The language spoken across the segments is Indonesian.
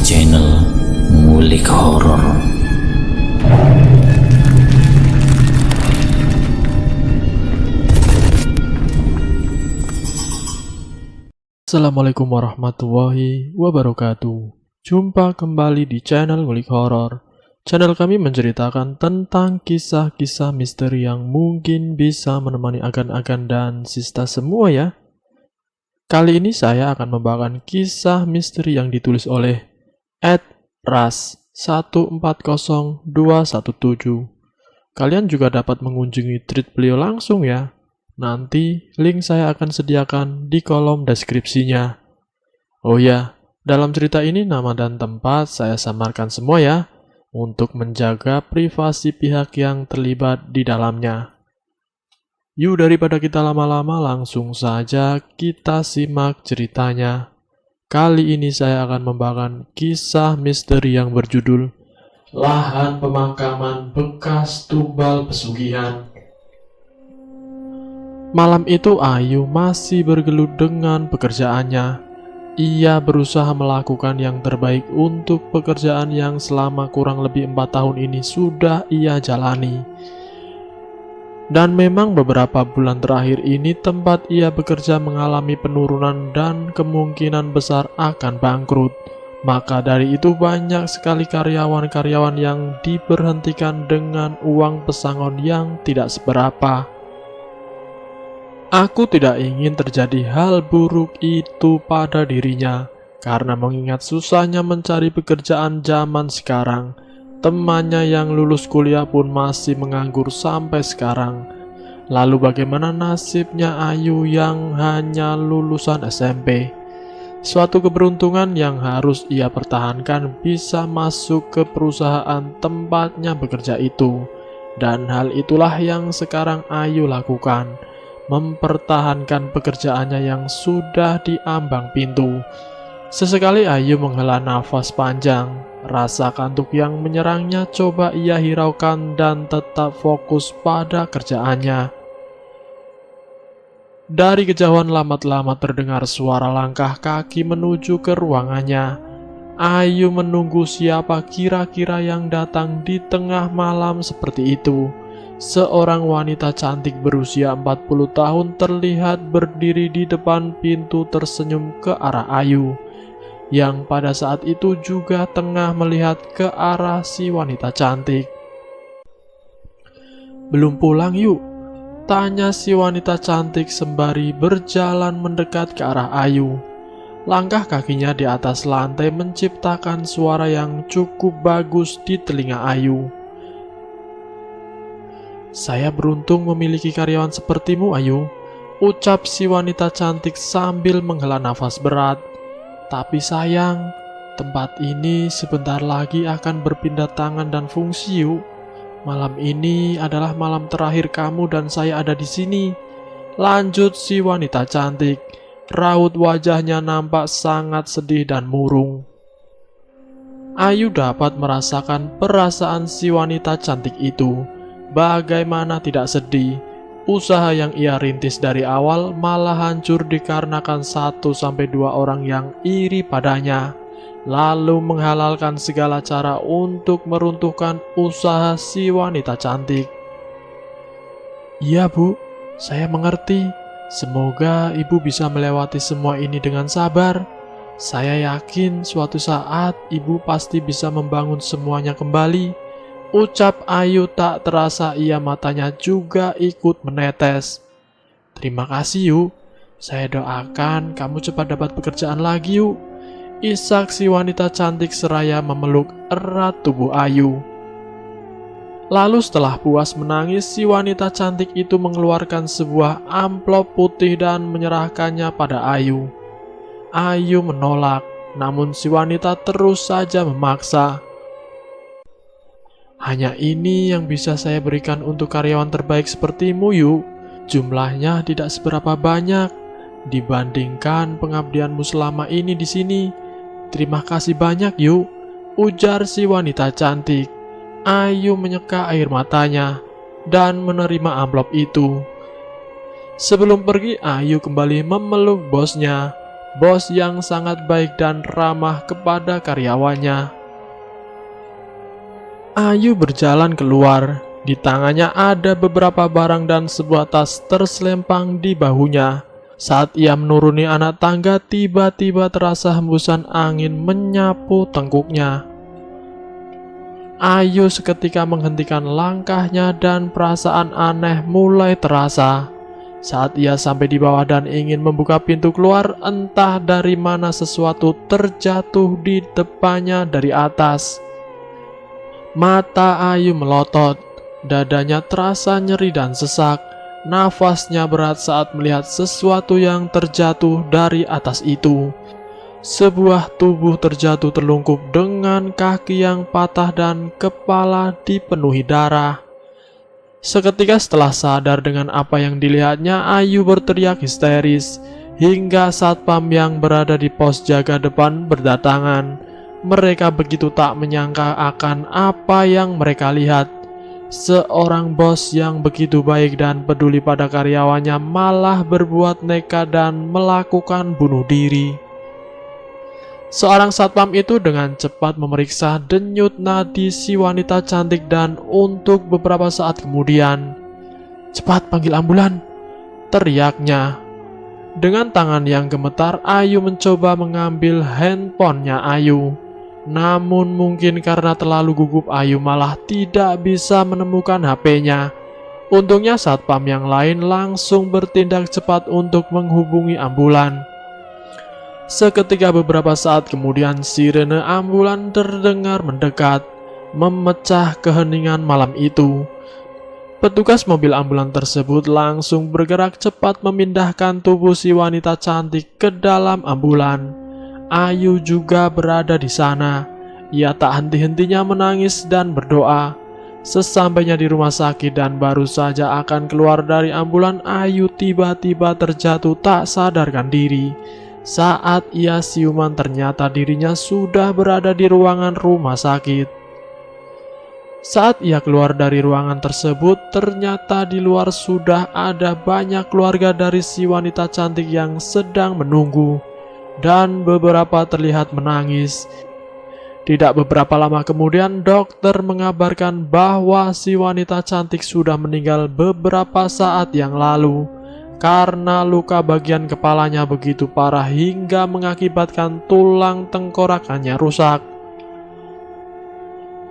channel Ngulik Horor. Assalamualaikum warahmatullahi wabarakatuh. Jumpa kembali di channel Ngulik Horor. Channel kami menceritakan tentang kisah-kisah misteri yang mungkin bisa menemani agan-agan dan sista semua ya. Kali ini saya akan membawakan kisah misteri yang ditulis oleh @ras140217. Kalian juga dapat mengunjungi tweet beliau langsung ya. Nanti link saya akan sediakan di kolom deskripsinya. Oh ya, dalam cerita ini nama dan tempat saya samarkan semua ya, untuk menjaga privasi pihak yang terlibat di dalamnya. Yuk daripada kita lama-lama, langsung saja kita simak ceritanya. Kali ini saya akan membawakan kisah misteri yang berjudul Lahan Pemakaman Bekas Tumbal Pesugihan. Malam itu Ayu masih bergelut dengan pekerjaannya. Ia berusaha melakukan yang terbaik untuk pekerjaan yang selama kurang lebih 4 tahun ini sudah ia jalani. Dan memang beberapa bulan terakhir ini tempat ia bekerja mengalami penurunan dan kemungkinan besar akan bangkrut. Maka dari itu banyak sekali karyawan-karyawan yang diberhentikan dengan uang pesangon yang tidak seberapa. Aku tidak ingin terjadi hal buruk itu pada dirinya, karena mengingat susahnya mencari pekerjaan zaman sekarang. Temannya yang lulus kuliah pun masih menganggur sampai sekarang. Lalu bagaimana nasibnya Ayu yang hanya lulusan SMP? Suatu keberuntungan yang harus ia pertahankan bisa masuk ke perusahaan tempatnya bekerja itu. Dan hal itulah yang sekarang Ayu lakukan, mempertahankan pekerjaannya yang sudah diambang pintu. Sesekali Ayu menghela nafas panjang. Rasa kantuk yang menyerangnya coba ia hiraukan dan tetap fokus pada kerjaannya. Dari kejauhan lama-lama terdengar suara langkah kaki menuju ke ruangannya. Ayu menunggu siapa kira-kira yang datang di tengah malam seperti itu. Seorang wanita cantik berusia 40 tahun terlihat berdiri di depan pintu tersenyum ke arah Ayu, yang pada saat itu juga tengah melihat ke arah si wanita cantik. "Belum pulang yuk?" tanya si wanita cantik sembari berjalan mendekat ke arah Ayu. Langkah kakinya di atas lantai menciptakan suara yang cukup bagus di telinga Ayu. "Saya beruntung memiliki karyawan sepertimu, Ayu," ucap si wanita cantik sambil menghela nafas berat. "Tapi sayang, tempat ini sebentar lagi akan berpindah tangan dan fungsi yuk. Malam ini adalah malam terakhir kamu dan saya ada di sini," lanjut si wanita cantik. Raut wajahnya nampak sangat sedih dan murung. Ayu dapat merasakan perasaan si wanita cantik itu. Bagaimana tidak sedih? Usaha yang ia rintis dari awal malah hancur dikarenakan 1-2 orang yang iri padanya, lalu menghalalkan segala cara untuk meruntuhkan usaha si wanita cantik. "Iya Bu, saya mengerti. Semoga Ibu bisa melewati semua ini dengan sabar. Saya yakin suatu saat Ibu pasti bisa membangun semuanya kembali," ucap Ayu. Tak terasa ia matanya juga ikut menetes. "Terima kasih yuk. Saya doakan kamu cepat dapat pekerjaan lagi yuk," isak si wanita cantik seraya memeluk erat tubuh Ayu. Lalu setelah puas menangis, si wanita cantik itu mengeluarkan sebuah amplop putih dan menyerahkannya pada Ayu. Ayu menolak, namun si wanita terus saja memaksa. "Hanya ini yang bisa saya berikan untuk karyawan terbaik sepertimu yuk. Jumlahnya tidak seberapa banyak dibandingkan pengabdianmu selama ini di sini. Terima kasih banyak yuk," ujar si wanita cantik. Ayu menyeka air matanya dan menerima amplop itu. Sebelum pergi, Ayu kembali memeluk bosnya. bos yang sangat baik dan ramah kepada karyawannya. Ayu berjalan keluar. Di tangannya ada beberapa barang dan sebuah tas terselempang di bahunya. Saat ia menuruni anak tangga, tiba-tiba terasa hembusan angin menyapu tengkuknya. Ayu seketika menghentikan langkahnya dan perasaan aneh mulai terasa. Saat ia sampai di bawah dan ingin membuka pintu keluar, entah dari mana sesuatu terjatuh di depannya dari atas. Mata Ayu melotot, dadanya terasa nyeri dan sesak. Nafasnya berat saat melihat sesuatu yang terjatuh dari atas itu. Sebuah tubuh terjatuh terlungkup dengan kaki yang patah dan kepala dipenuhi darah. Seketika setelah sadar dengan apa yang dilihatnya, Ayu berteriak histeris hingga satpam yang berada di pos jaga depan berdatangan. Mereka begitu tak menyangka akan apa yang mereka lihat. Seorang bos yang begitu baik dan peduli pada karyawannya malah berbuat nekat dan melakukan bunuh diri. Seorang satpam itu dengan cepat memeriksa denyut nadi si wanita cantik dan untuk beberapa saat kemudian, "Cepat panggil ambulan," teriaknya. Dengan tangan yang gemetar, Ayu mencoba mengambil handphonenya Ayu. Namun mungkin karena terlalu gugup, Ayu malah tidak bisa menemukan HP-nya. Untungnya satpam yang lain langsung bertindak cepat untuk menghubungi ambulan. Seketika beberapa saat kemudian sirene ambulan terdengar mendekat, memecah keheningan malam itu. Petugas mobil ambulan tersebut langsung bergerak cepat memindahkan tubuh si wanita cantik ke dalam ambulan. Ayu juga berada di sana. Ia tak henti-hentinya menangis dan berdoa. Sesampainya di rumah sakit dan baru saja akan keluar dari ambulan, Ayu tiba-tiba terjatuh tak sadarkan diri. Saat ia siuman, ternyata dirinya sudah berada di ruangan rumah sakit. Saat ia keluar dari ruangan tersebut, ternyata di luar sudah ada banyak keluarga dari si wanita cantik yang sedang menunggu, dan beberapa terlihat menangis. Tidak beberapa lama kemudian, dokter mengabarkan bahwa si wanita cantik sudah meninggal beberapa saat yang lalu karena luka bagian kepalanya begitu parah hingga mengakibatkan tulang tengkorakannya rusak.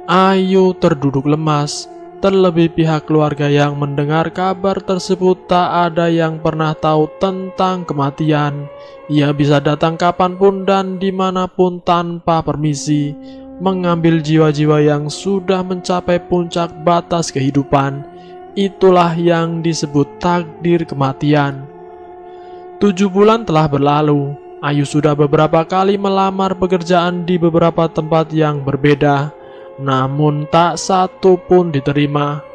Ayu terduduk lemas. Terlebih pihak keluarga yang mendengar kabar tersebut tak ada yang pernah tahu tentang kematian. Ia bisa datang kapanpun dan dimanapun tanpa permisi, mengambil jiwa-jiwa yang sudah mencapai puncak batas kehidupan. Itulah yang disebut takdir kematian. 7 bulan telah berlalu. Ayu sudah beberapa kali melamar pekerjaan di beberapa tempat yang berbeda, namun tak satu pun diterima.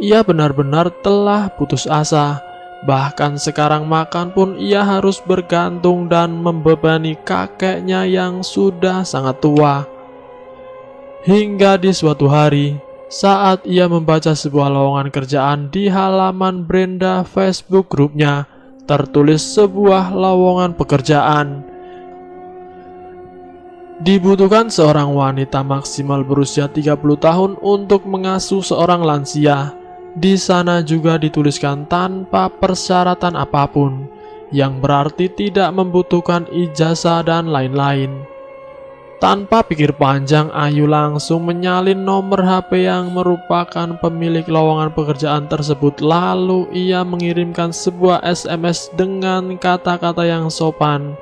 Ia benar-benar telah putus asa. Bahkan sekarang makan pun ia harus bergantung dan membebani kakeknya yang sudah sangat tua. Hingga di suatu hari, saat ia membaca sebuah lowongan kerjaan di halaman beranda Facebook grupnya, tertulis sebuah lowongan pekerjaan. Dibutuhkan seorang wanita maksimal berusia 30 tahun untuk mengasuh seorang lansia. Di sana juga dituliskan tanpa persyaratan apapun, yang berarti tidak membutuhkan ijazah dan lain-lain. Tanpa pikir panjang, Ayu langsung menyalin nomor HP yang merupakan pemilik lowongan pekerjaan tersebut. Lalu ia mengirimkan sebuah SMS dengan kata-kata yang sopan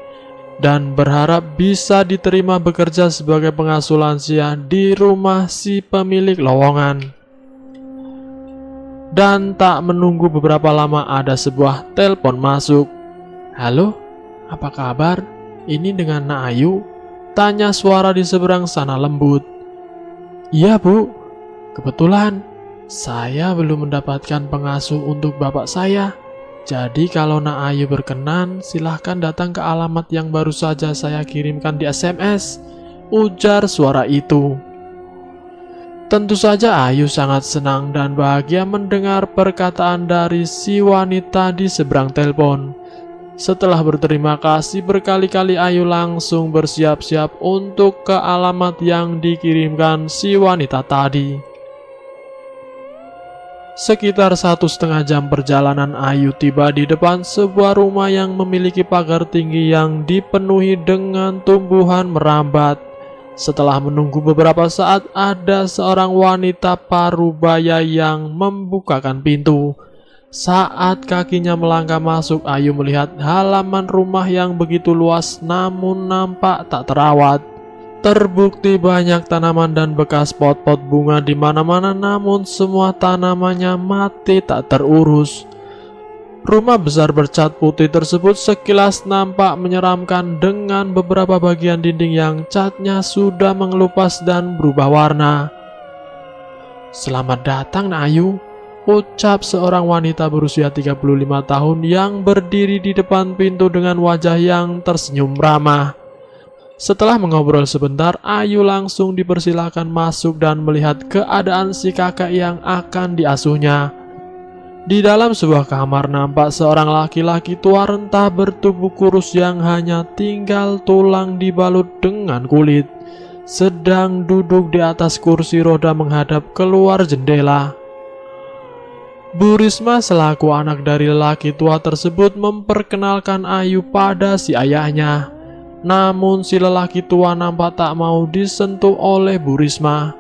dan berharap bisa diterima bekerja sebagai pengasuh lansia di rumah si pemilik lowongan. Dan tak menunggu beberapa lama ada sebuah telepon masuk. "Halo, apa kabar? Ini dengan Nak Ayu?" tanya suara di seberang sana lembut. "Iya Bu, kebetulan saya belum mendapatkan pengasuh untuk bapak saya. Jadi kalau Nak Ayu berkenan, silahkan datang ke alamat yang baru saja saya kirimkan di SMS," ujar suara itu. Tentu saja Ayu sangat senang dan bahagia mendengar perkataan dari si wanita di seberang telepon. Setelah berterima kasih berkali-kali, Ayu langsung bersiap-siap untuk ke alamat yang dikirimkan si wanita tadi. Sekitar 1,5 jam perjalanan, Ayu tiba di depan sebuah rumah yang memiliki pagar tinggi yang dipenuhi dengan tumbuhan merambat. Setelah menunggu beberapa saat, ada seorang wanita parubaya yang membukakan pintu. Saat kakinya melangkah masuk, Ayu melihat halaman rumah yang begitu luas namun nampak tak terawat. Terbukti banyak tanaman dan bekas pot-pot bunga di mana-mana, namun semua tanamannya mati tak terurus. Rumah besar bercat putih tersebut sekilas nampak menyeramkan dengan beberapa bagian dinding yang catnya sudah mengelupas dan berubah warna. "Selamat datang, Nak Ayu," ucap seorang wanita berusia 35 tahun yang berdiri di depan pintu dengan wajah yang tersenyum ramah. Setelah mengobrol sebentar, Ayu langsung dipersilakan masuk dan melihat keadaan si kakek yang akan diasuhnya. Di dalam sebuah kamar nampak seorang laki-laki tua renta bertubuh kurus yang hanya tinggal tulang dibalut dengan kulit, sedang duduk di atas kursi roda menghadap keluar jendela. Bu Risma selaku anak dari lelaki tua tersebut memperkenalkan Ayu pada si ayahnya. Namun si lelaki tua nampak tak mau disentuh oleh Bu Risma.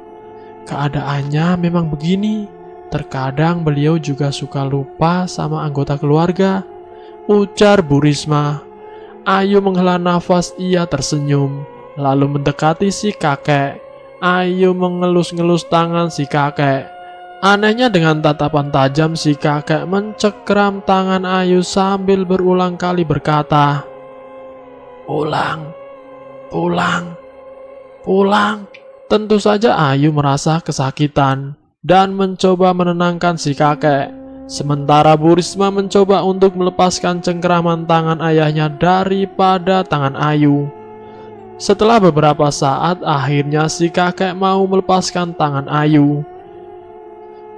"Keadaannya memang begini. Terkadang beliau juga suka lupa sama anggota keluarga," ujar Bu Risma. Ayu menghela nafas, ia tersenyum, lalu mendekati si kakek. Ayu mengelus-ngelus tangan si kakek. Anehnya dengan tatapan tajam si kakek mencekram tangan Ayu sambil berulang kali berkata, "Pulang, pulang, pulang." Tentu saja Ayu merasa kesakitan dan mencoba menenangkan si kakek. Sementara Bu Risma mencoba untuk melepaskan cengkeraman tangan ayahnya daripada tangan Ayu. Setelah beberapa saat, akhirnya si kakek mau melepaskan tangan Ayu.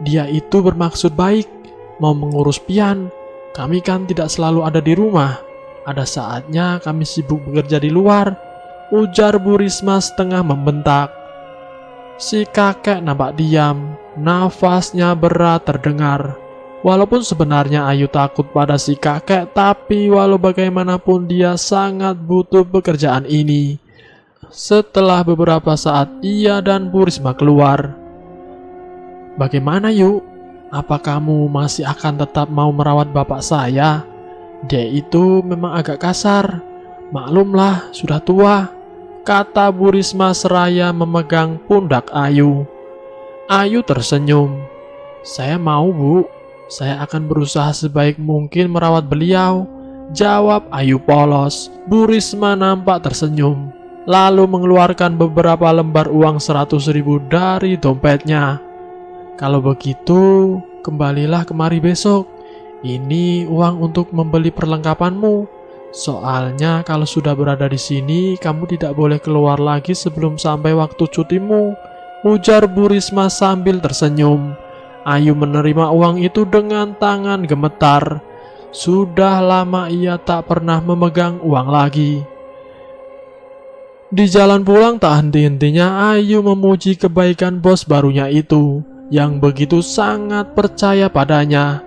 "Dia itu bermaksud baik, mau mengurus pian. Kami kan tidak selalu ada di rumah. Ada saatnya kami sibuk bekerja di luar," ujar Bu Risma setengah membentak. Si kakek nampak diam, nafasnya berat terdengar. Walaupun sebenarnya Ayu takut pada si kakek, tapi walau bagaimanapun dia sangat butuh pekerjaan ini. Setelah beberapa saat, ia dan Bu Risma keluar. "Bagaimana, Yu? Apa kamu masih akan tetap mau merawat bapak saya? Dia itu memang agak kasar. Maklumlah, sudah tua," kata Bu Risma seraya memegang pundak Ayu. Ayu tersenyum. "Saya mau, Bu. Saya akan berusaha sebaik mungkin merawat beliau," jawab Ayu polos. Bu Risma nampak tersenyum, lalu mengeluarkan beberapa lembar uang 100.000 dari dompetnya. "Kalau begitu, kembalilah kemari besok. Ini uang untuk membeli perlengkapanmu. Soalnya kalau sudah berada di sini, kamu tidak boleh keluar lagi sebelum sampai waktu cutimu," ujar Bu Risma sambil tersenyum. Ayu menerima uang itu dengan tangan gemetar. Sudah lama ia tak pernah memegang uang lagi. Di jalan pulang tak henti-hentinya Ayu memuji kebaikan bos barunya itu, yang begitu sangat percaya padanya.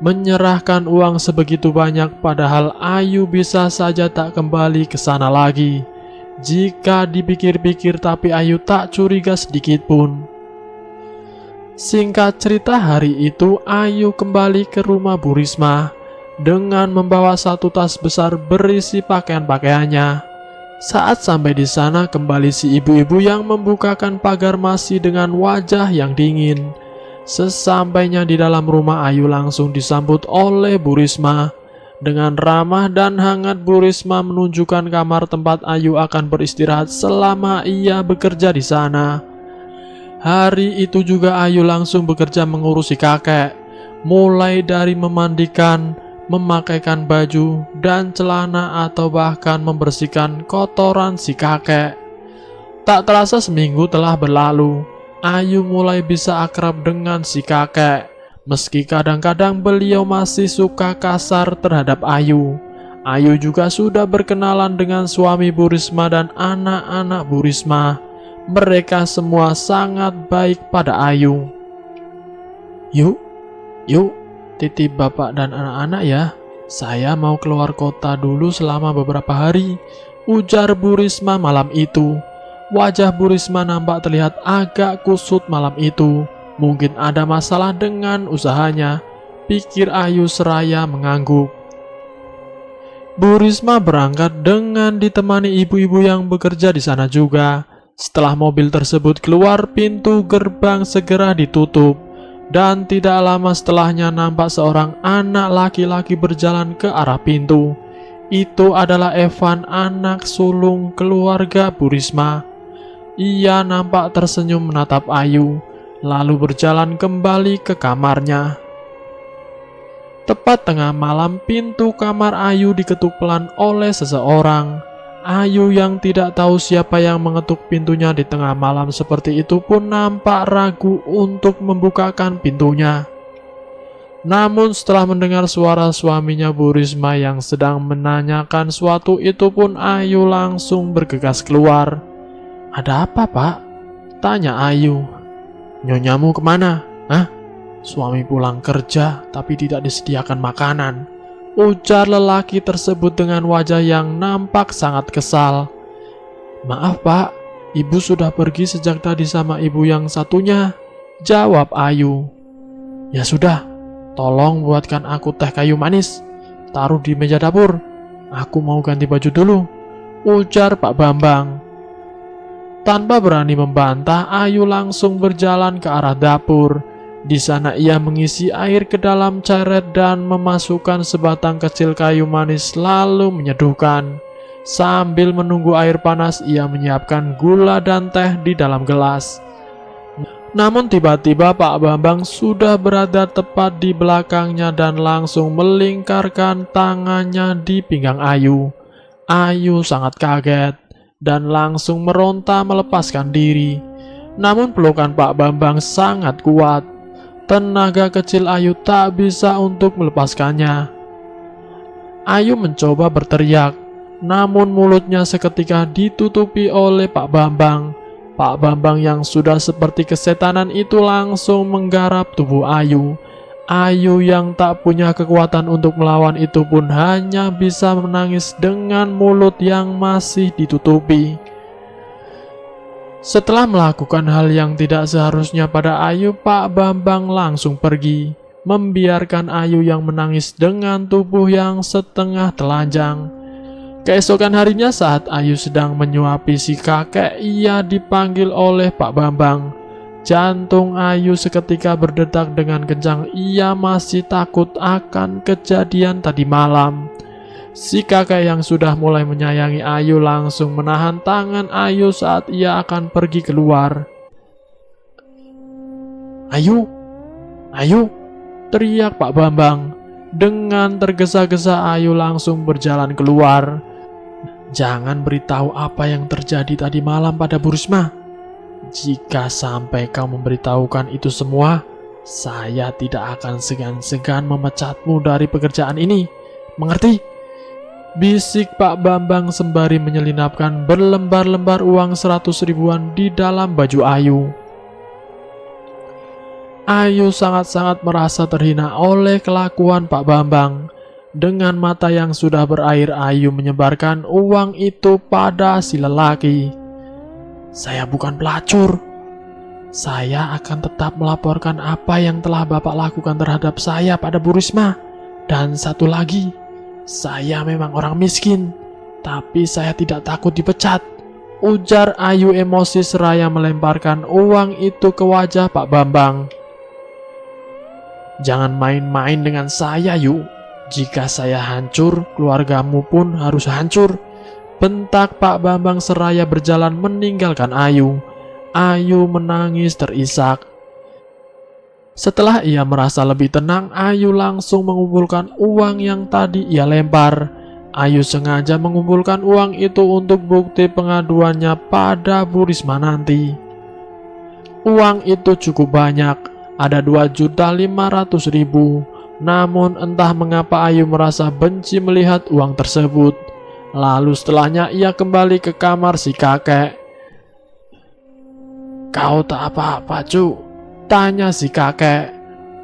Menyerahkan uang sebegitu banyak, padahal Ayu bisa saja tak kembali ke sana lagi. Jika dipikir-pikir, tapi Ayu tak curiga sedikit pun. Singkat cerita, hari itu Ayu kembali ke rumah Bu Risma dengan membawa satu tas besar berisi pakaian-pakaiannya. Saat sampai di sana, kembali si ibu-ibu yang membukakan pagar masih dengan wajah yang dingin. Sesampainya di dalam rumah, Ayu langsung disambut oleh Bu Risma. Dengan ramah dan hangat, Bu Risma menunjukkan kamar tempat Ayu akan beristirahat selama ia bekerja di sana. Hari itu juga Ayu langsung bekerja mengurusi kakek, mulai dari memandikan, memakaikan baju dan celana, atau bahkan membersihkan kotoran si kakek. Tak terasa seminggu telah berlalu. Ayu mulai bisa akrab dengan si kakek. Meski kadang-kadang beliau masih suka kasar terhadap Ayu. Ayu juga sudah berkenalan dengan suami Bu Risma dan anak-anak Bu Risma. Mereka semua sangat baik pada Ayu. Yuk, titip bapak dan anak-anak ya. Saya mau keluar kota dulu selama beberapa hari, ujar Bu Risma malam itu. Wajah Bu Risma nampak terlihat agak kusut malam itu. Mungkin ada masalah dengan usahanya, pikir Ayu seraya mengangguk. Bu Risma berangkat dengan ditemani ibu-ibu yang bekerja di sana juga. Setelah mobil tersebut keluar, pintu gerbang segera ditutup. Dan tidak lama setelahnya nampak seorang anak laki-laki berjalan ke arah pintu. Itu adalah Evan, anak sulung keluarga Bu Risma. Ia nampak tersenyum menatap Ayu, lalu berjalan kembali ke kamarnya. Tepat tengah malam, pintu kamar Ayu diketuk pelan oleh seseorang. Ayu yang tidak tahu siapa yang mengetuk pintunya di tengah malam seperti itu pun nampak ragu untuk membukakan pintunya. Namun setelah mendengar suara suaminya Bu Risma yang sedang menanyakan sesuatu itu pun Ayu langsung bergegas keluar. "Ada apa, Pak?" tanya Ayu. "Nyonyamu kemana? Hah? Suami pulang kerja tapi tidak disediakan makanan," ujar lelaki tersebut dengan wajah yang nampak sangat kesal. "Maaf Pak, ibu sudah pergi sejak tadi sama ibu yang satunya," jawab Ayu. "Ya sudah, tolong buatkan aku teh kayu manis, taruh di meja dapur. Aku mau ganti baju dulu," ujar Pak Bambang. Tanpa berani membantah, Ayu langsung berjalan ke arah dapur. Di sana ia mengisi air ke dalam ceret dan memasukkan sebatang kecil kayu manis lalu menyeduhkan. Sambil menunggu air panas, ia menyiapkan gula dan teh di dalam gelas. Namun tiba-tiba Pak Bambang sudah berada tepat di belakangnya dan langsung melingkarkan tangannya di pinggang Ayu. Ayu sangat kaget dan langsung meronta melepaskan diri. Namun pelukan Pak Bambang sangat kuat. Tenaga kecil Ayu tak bisa untuk melepaskannya. Ayu mencoba berteriak, namun mulutnya seketika ditutupi oleh Pak Bambang. Pak Bambang yang sudah seperti kesetanan itu langsung menggarap tubuh Ayu. Ayu yang tak punya kekuatan untuk melawan itu pun hanya bisa menangis dengan mulut yang masih ditutupi. Setelah melakukan hal yang tidak seharusnya pada Ayu, Pak Bambang langsung pergi, membiarkan Ayu yang menangis dengan tubuh yang setengah telanjang. Keesokan harinya saat Ayu sedang menyuapi si kakek, ia dipanggil oleh Pak Bambang. Jantung Ayu seketika berdetak dengan kencang, ia masih takut akan kejadian tadi malam. Si kakek yang sudah mulai menyayangi Ayu langsung menahan tangan Ayu saat ia akan pergi keluar. Ayu, teriak Pak Bambang. Dengan tergesa-gesa Ayu langsung berjalan keluar. "Jangan beritahu apa yang terjadi tadi malam pada Bu Risma. Jika sampai kau memberitahukan itu semua, saya tidak akan segan-segan memecatmu dari pekerjaan ini. Mengerti?" bisik Pak Bambang sembari menyelinapkan berlembar-lembar uang 100 ribuan di dalam baju Ayu. Ayu sangat-sangat merasa terhina oleh kelakuan Pak Bambang. Dengan mata yang sudah berair, Ayu menyebarkan uang itu pada si lelaki. "Saya bukan pelacur. Saya akan tetap melaporkan apa yang telah Bapak lakukan terhadap saya pada Bu Risma. Dan satu lagi, saya memang orang miskin, tapi saya tidak takut dipecat," ujar Ayu emosi seraya melemparkan uang itu ke wajah Pak Bambang. "Jangan main-main dengan saya, Yu. Jika saya hancur, keluargamu pun harus hancur," bentak Pak Bambang seraya berjalan meninggalkan Ayu. Ayu menangis terisak. Setelah ia merasa lebih tenang, Ayu langsung mengumpulkan uang yang tadi ia lempar. Ayu sengaja mengumpulkan uang itu untuk bukti pengaduannya pada Bu Risma nanti. Uang itu cukup banyak, ada 2.500.000. Namun entah mengapa Ayu merasa benci melihat uang tersebut. Lalu setelahnya ia kembali ke kamar si kakek. "Kau tak apa-apa, Cu?" tanya si kakek.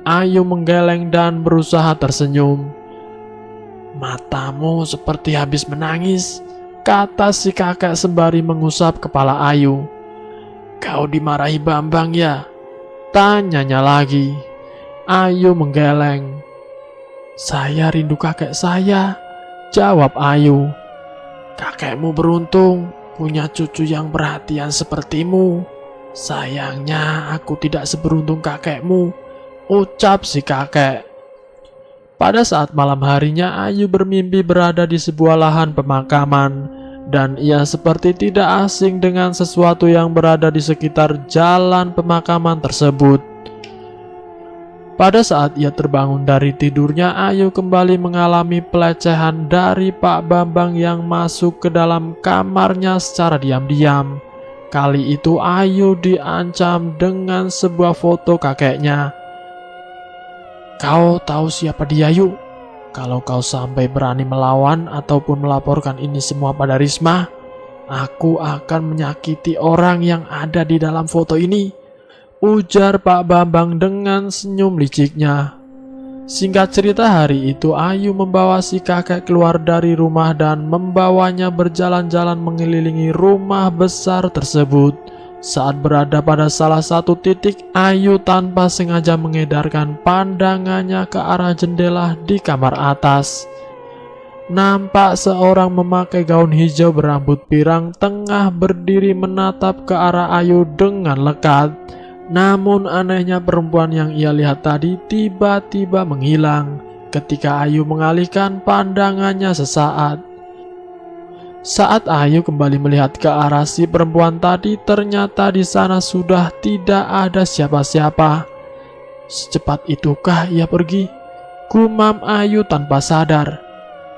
Ayu menggeleng dan berusaha tersenyum. "Matamu seperti habis menangis," kata si kakek sembari mengusap kepala Ayu. "Kau dimarahi Bambang ya?" tanyanya lagi. Ayu menggeleng. "Saya rindu kakek saya," jawab Ayu. "Kakekmu beruntung punya cucu yang perhatian sepertimu. Sayangnya aku tidak seberuntung kakekmu," ucap si kakek. Pada saat malam harinya, Ayu bermimpi berada di sebuah lahan pemakaman, dan ia seperti tidak asing dengan sesuatu yang berada di sekitar jalan pemakaman tersebut. Pada saat ia terbangun dari tidurnya, Ayu kembali mengalami pelecehan dari Pak Bambang yang masuk ke dalam kamarnya secara diam-diam. Kali itu Ayu diancam dengan sebuah foto kakeknya. "Kau tahu siapa dia, Yu? Kalau kau sampai berani melawan ataupun melaporkan ini semua pada Risma, aku akan menyakiti orang yang ada di dalam foto ini," ujar Pak Bambang dengan senyum liciknya. Singkat cerita, hari itu Ayu membawa si kakek keluar dari rumah dan membawanya berjalan-jalan mengelilingi rumah besar tersebut. Saat berada pada salah satu titik, Ayu tanpa sengaja mengedarkan pandangannya ke arah jendela di kamar atas. Nampak seorang memakai gaun hijau berambut pirang tengah berdiri menatap ke arah Ayu dengan lekat. Namun anehnya, perempuan yang ia lihat tadi tiba-tiba menghilang ketika Ayu mengalihkan pandangannya sesaat. Saat Ayu kembali melihat ke arah si perempuan tadi, ternyata di sana sudah tidak ada siapa-siapa. Secepat itukah ia pergi? Gumam Ayu tanpa sadar.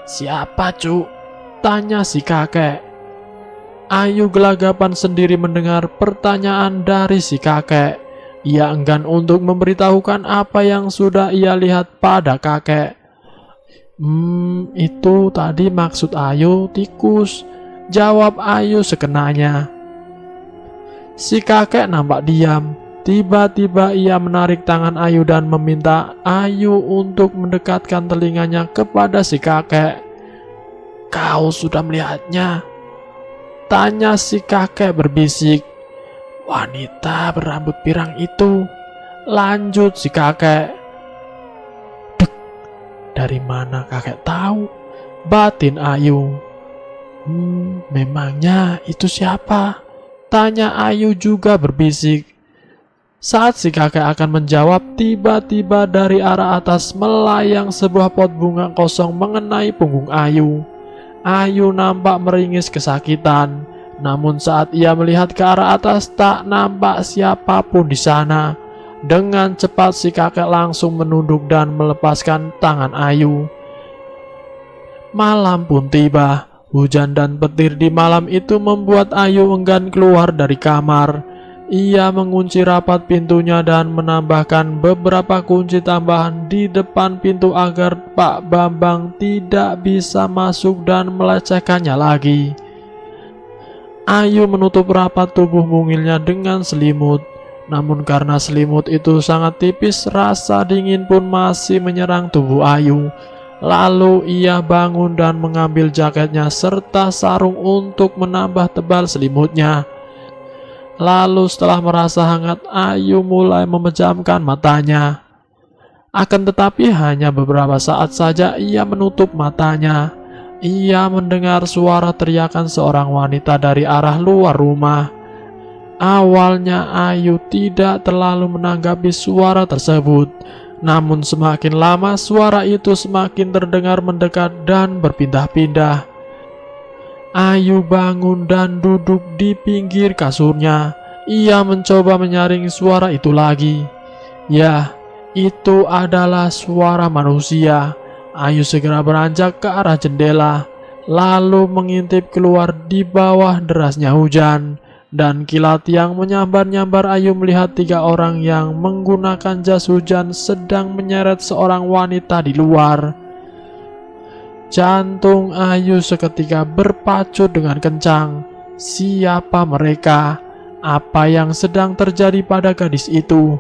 "Siapa, Cu?" tanya si kakek. Ayu gelagapan sendiri mendengar pertanyaan dari si kakek. Ia enggan untuk memberitahukan apa yang sudah ia lihat pada kakek. Itu tadi maksud Ayu tikus," jawab Ayu sekenanya. Si kakek nampak diam. Tiba-tiba ia menarik tangan Ayu dan meminta Ayu untuk mendekatkan telinganya kepada si kakek. "Kau sudah melihatnya?" tanya si kakek berbisik. "Wanita berambut pirang itu," lanjut si kakek. "Dek, dari mana kakek tahu?" batin Ayu. "Memangnya itu siapa?" tanya Ayu juga berbisik. Saat si kakek akan menjawab, tiba-tiba dari arah atas melayang sebuah pot bunga kosong mengenai punggung Ayu. Ayu nampak meringis kesakitan. Namun saat ia melihat ke arah atas, tak nampak siapapun di sana. Dengan cepat si kakek langsung menunduk dan melepaskan tangan Ayu. Malam pun tiba. Hujan dan petir di malam itu membuat Ayu enggan keluar dari kamar. Ia mengunci rapat pintunya dan menambahkan beberapa kunci tambahan di depan pintu agar Pak Bambang tidak bisa masuk dan melecehkannya lagi. Ayu menutup rapat tubuh mungilnya dengan selimut. Namun karena selimut itu sangat tipis, rasa dingin pun masih menyerang tubuh Ayu. Lalu ia bangun dan mengambil jaketnya serta sarung untuk menambah tebal selimutnya. Lalu setelah merasa hangat, Ayu mulai memejamkan matanya. Akan tetapi hanya beberapa saat saja ia menutup matanya. Ia mendengar suara teriakan seorang wanita dari arah luar rumah. Awalnya Ayu tidak terlalu menanggapi suara tersebut. Namun semakin lama suara itu semakin terdengar mendekat dan berpindah-pindah. Ayu bangun dan duduk di pinggir kasurnya. Ia mencoba menyaring suara itu lagi. Ya, itu adalah suara manusia. Ayu segera beranjak ke arah jendela, lalu mengintip keluar di bawah derasnya hujan. dan kilat yang menyambar-nyambar. Ayu melihat 3 orang yang menggunakan jas hujan sedang menyeret seorang wanita di luar. Jantung Ayu seketika berpacu dengan kencang. Siapa mereka? Apa yang sedang terjadi pada gadis itu?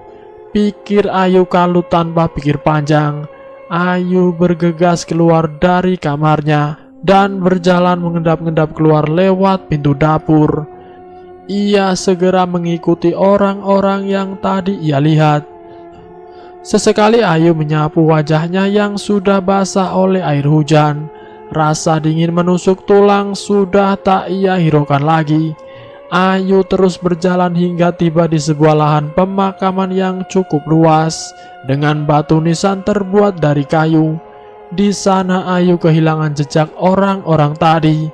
Pikir Ayu kalut tanpa pikir panjang. Ayu bergegas keluar dari kamarnya dan berjalan mengendap-endap keluar lewat pintu dapur. Ia segera mengikuti orang-orang yang tadi ia lihat. Sesekali Ayu menyapu wajahnya yang sudah basah oleh air hujan. Rasa dingin menusuk tulang sudah tak ia hiraukan lagi. Ayu terus berjalan hingga tiba di sebuah lahan pemakaman yang cukup luas dengan batu nisan terbuat dari kayu. Di sana Ayu kehilangan jejak orang-orang tadi.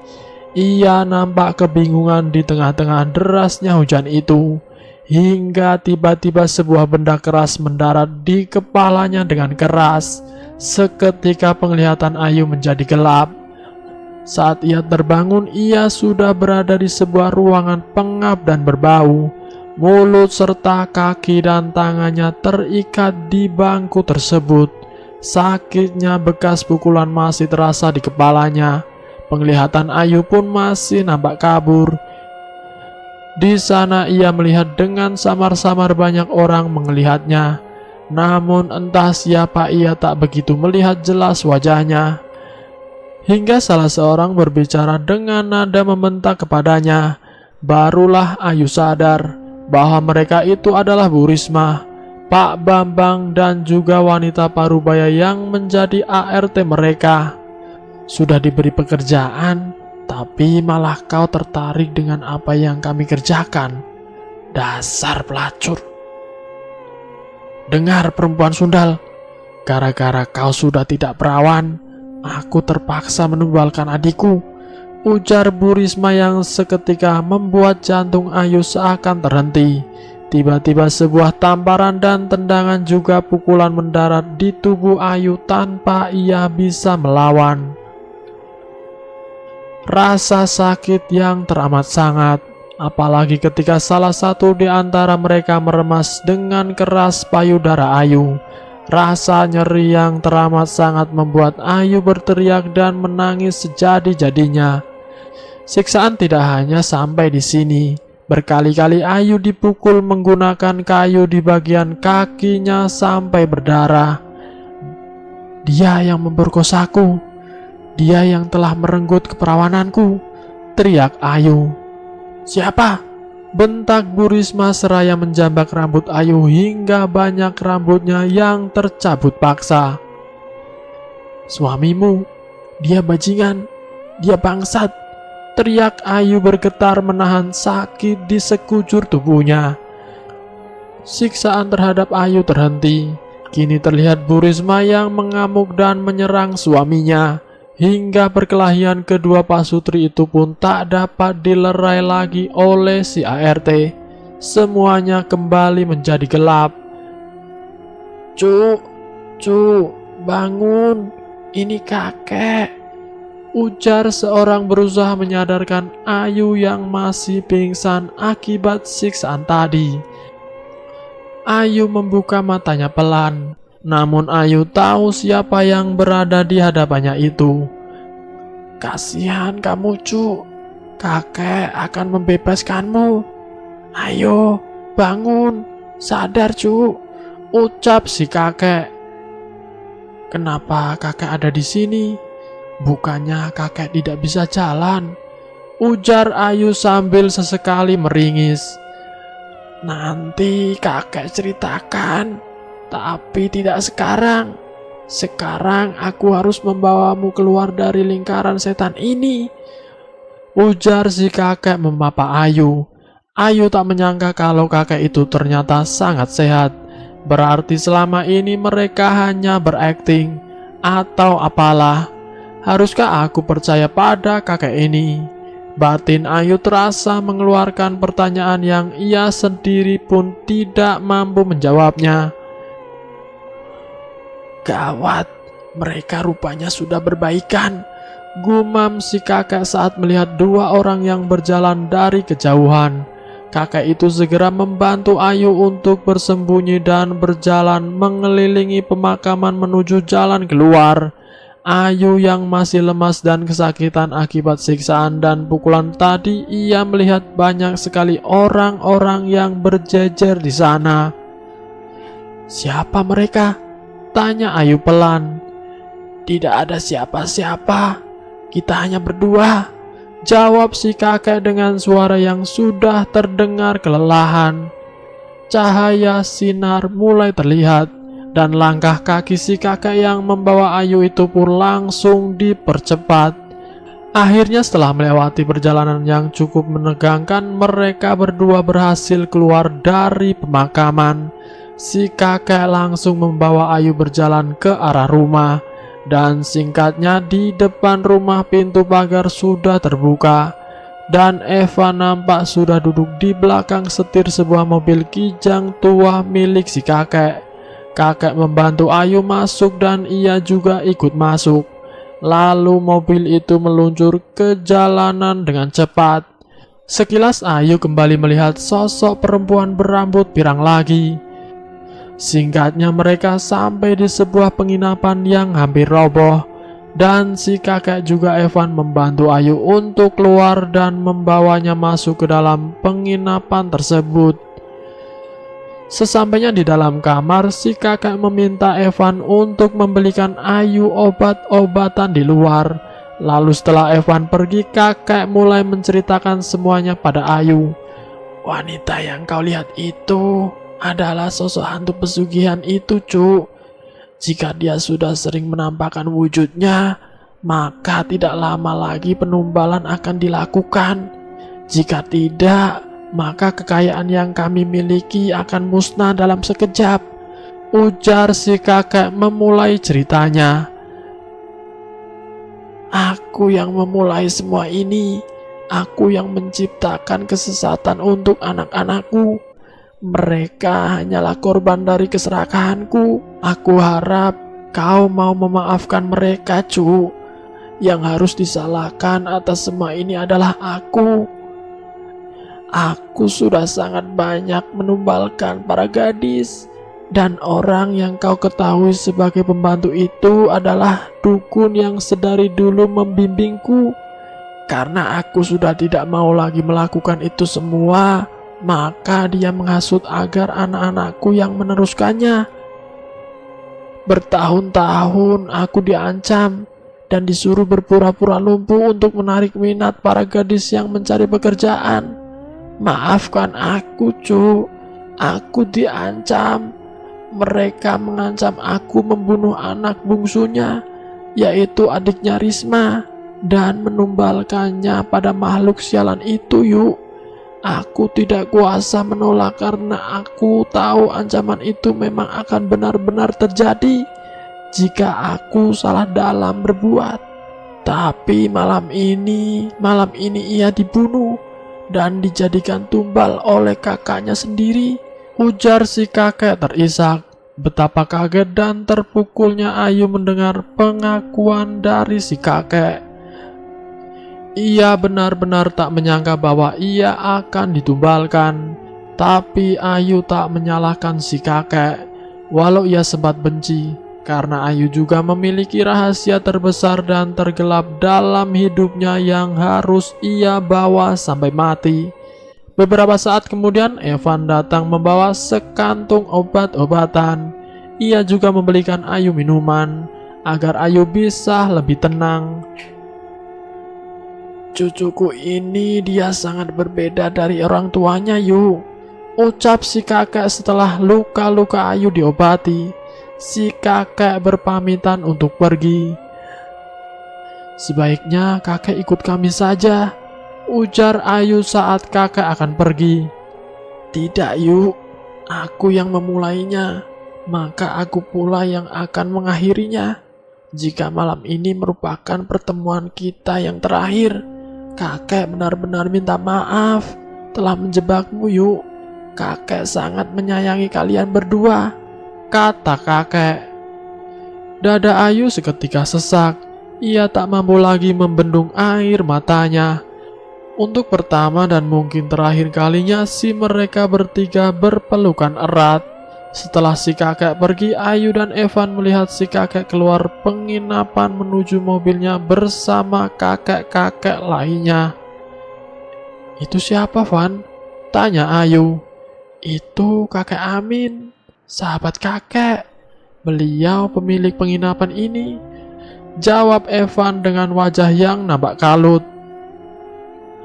Ia nampak kebingungan di tengah-tengah derasnya hujan itu, hingga tiba-tiba sebuah benda keras mendarat di kepalanya dengan keras. Seketika penglihatan Ayu menjadi gelap. Saat ia terbangun, ia sudah berada di sebuah ruangan pengap dan berbau. Mulut serta kaki dan tangannya terikat di bangku tersebut. Sakitnya bekas pukulan masih terasa di kepalanya. Penglihatan Ayu pun masih nampak kabur. Di sana ia melihat dengan samar-samar banyak orang melihatnya. Namun entah siapa ia tak begitu melihat jelas wajahnya. Hingga salah seorang berbicara dengan nada membentak kepadanya. Barulah Ayu sadar bahwa mereka itu adalah Bu Risma, Pak Bambang, dan juga wanita parubaya yang menjadi ART mereka. Sudah diberi pekerjaan, tapi malah kau tertarik dengan apa yang kami kerjakan. Dasar pelacur. Dengar perempuan sundal, gara-gara kau sudah tidak perawan, aku terpaksa menumbalkan adikku, ujar Bu Risma yang seketika membuat jantung Ayu seakan terhenti. Tiba-tiba sebuah tamparan dan tendangan juga pukulan mendarat di tubuh Ayu tanpa ia bisa melawan. Rasa sakit yang teramat sangat, apalagi ketika salah satu di antara mereka meremas dengan keras payudara Ayu. Rasa nyeri yang teramat sangat membuat Ayu berteriak dan menangis sejadi-jadinya. Siksaan tidak hanya sampai di sini. Berkali-kali Ayu dipukul menggunakan kayu di bagian kakinya sampai berdarah. Dia yang memperkosaku. Dia yang telah merenggut keperawananku, teriak Ayu. Siapa? Bentak Bu Risma seraya menjambak rambut Ayu hingga banyak rambutnya yang tercabut paksa. Suamimu, dia bajingan, dia bangsat, teriak Ayu bergetar menahan sakit di sekujur tubuhnya. Siksaan terhadap Ayu terhenti. Kini terlihat Bu Risma yang mengamuk dan menyerang suaminya. Hingga perkelahian kedua pasutri itu pun tak dapat dilerai lagi oleh si ART. Semuanya kembali menjadi gelap. Cuk, bangun, ini kakek, ujar seorang berusaha menyadarkan Ayu yang masih pingsan akibat siksaan tadi. Ayu membuka matanya pelan. Namun Ayu tahu siapa yang berada di hadapannya itu. Kasihan kamu, Cuk. Kakek akan membebaskanmu. Ayo, bangun. Sadar, Cuk, ucap si kakek. Kenapa kakek ada di sini? Bukannya kakek tidak bisa jalan, ujar Ayu sambil sesekali meringis. Nanti kakek ceritakan. Tapi tidak sekarang. Sekarang aku harus membawamu keluar dari lingkaran setan ini, ujar si kakek memapa Ayu. Ayu tak menyangka kalau kakek itu ternyata sangat sehat. Berarti selama ini mereka hanya berakting atau apalah. Haruskah aku percaya pada kakek ini? Batin Ayu terasa mengeluarkan pertanyaan yang ia sendiri pun tidak mampu menjawabnya. Gawat, mereka rupanya sudah berbaikan, gumam si kakek saat melihat 2 orang yang berjalan dari kejauhan. Kakek itu segera membantu Ayu untuk bersembunyi dan berjalan mengelilingi pemakaman menuju jalan keluar. Ayu yang masih lemas dan kesakitan akibat siksaan dan pukulan tadi, ia melihat banyak sekali orang-orang yang berjejer di sana. "Siapa mereka?" tanya Ayu pelan. "Tidak ada siapa-siapa, kita hanya berdua," jawab si kakek dengan suara yang sudah terdengar kelelahan. Cahaya sinar mulai terlihat, dan langkah kaki si kakek yang membawa Ayu itu pun langsung dipercepat. Akhirnya setelah melewati perjalanan yang cukup menegangkan, mereka berdua berhasil keluar dari pemakaman. Si kakek langsung membawa Ayu berjalan ke arah rumah. Dan singkatnya, di depan rumah pintu pagar sudah terbuka, dan Eva nampak sudah duduk di belakang setir sebuah mobil kijang tua milik si kakek. Kakek membantu Ayu masuk dan ia juga ikut masuk. Lalu mobil itu meluncur ke jalanan dengan cepat. Sekilas Ayu kembali melihat sosok perempuan berambut pirang lagi. Singkatnya, mereka sampai di sebuah penginapan yang hampir roboh, dan si kakek juga Evan membantu Ayu untuk keluar dan membawanya masuk ke dalam penginapan tersebut. Sesampainya di dalam kamar, si kakek meminta Evan untuk membelikan Ayu obat-obatan di luar. Lalu setelah Evan pergi, kakek mulai menceritakan semuanya pada Ayu. "Wanita yang kau lihat itu adalah sosok hantu pesugihan itu, Cuk. Jika dia sudah sering menampakkan wujudnya, maka tidak lama lagi penumbalan akan dilakukan. Jika tidak, maka kekayaan yang kami miliki akan musnah dalam sekejap," ujar si kakek memulai ceritanya. "Aku yang memulai semua ini. Aku yang menciptakan kesesatan untuk anak-anakku. Mereka hanyalah korban dari keserakahanku. Aku harap kau mau memaafkan mereka, Cu. Yang harus disalahkan atas semua ini adalah aku. Aku sudah sangat banyak menumbalkan para gadis, dan orang yang kau ketahui sebagai pembantu itu adalah dukun yang sedari dulu membimbingku. Karena aku sudah tidak mau lagi melakukan itu semua, maka dia menghasut agar anak-anakku yang meneruskannya. Bertahun-tahun aku diancam dan disuruh berpura-pura lumpuh untuk menarik minat para gadis yang mencari pekerjaan. Maafkan aku, Cu. Aku diancam. Mereka mengancam aku membunuh anak bungsunya, yaitu adiknya Risma, dan menumbalkannya pada makhluk sialan itu, Yuk. Aku tidak kuasa menolak karena aku tahu ancaman itu memang akan benar-benar terjadi jika aku salah dalam berbuat. Tapi malam ini ia dibunuh dan dijadikan tumbal oleh kakaknya sendiri, ujar si kakek terisak. Betapa kaget dan terpukulnya Ayu mendengar pengakuan dari si kakek. Ia benar-benar tak menyangka bahwa ia akan ditumbalkan. Tapi Ayu tak menyalahkan si kakek, walau ia sempat benci, karena Ayu juga memiliki rahasia terbesar dan tergelap dalam hidupnya yang harus ia bawa sampai mati. Beberapa saat kemudian, Evan datang membawa sekantung obat-obatan. Ia juga membelikan Ayu minuman, agar Ayu bisa lebih tenang. "Cucuku ini dia sangat berbeda dari orang tuanya, Yu," ucap si kakek setelah luka-luka Ayu diobati. Si kakek berpamitan untuk pergi. "Sebaiknya kakek ikut kami saja," ujar Ayu saat kakek akan pergi. "Tidak, Yu. Aku yang memulainya, maka aku pula yang akan mengakhirinya. Jika malam ini merupakan pertemuan kita yang terakhir, kakek benar-benar minta maaf telah menjebakmu, Yu. Kakek sangat menyayangi kalian berdua," kata kakek. Dada Ayu seketika sesak. Ia tak mampu lagi membendung air matanya. Untuk pertama dan mungkin terakhir kalinya si mereka bertiga berpelukan erat. Setelah si kakek pergi, Ayu dan Evan melihat si kakek keluar penginapan menuju mobilnya bersama kakek-kakek lainnya. "Itu siapa, Van?" tanya Ayu. "Itu kakek Amin, sahabat kakek. Beliau pemilik penginapan ini," jawab Evan dengan wajah yang nampak kalut.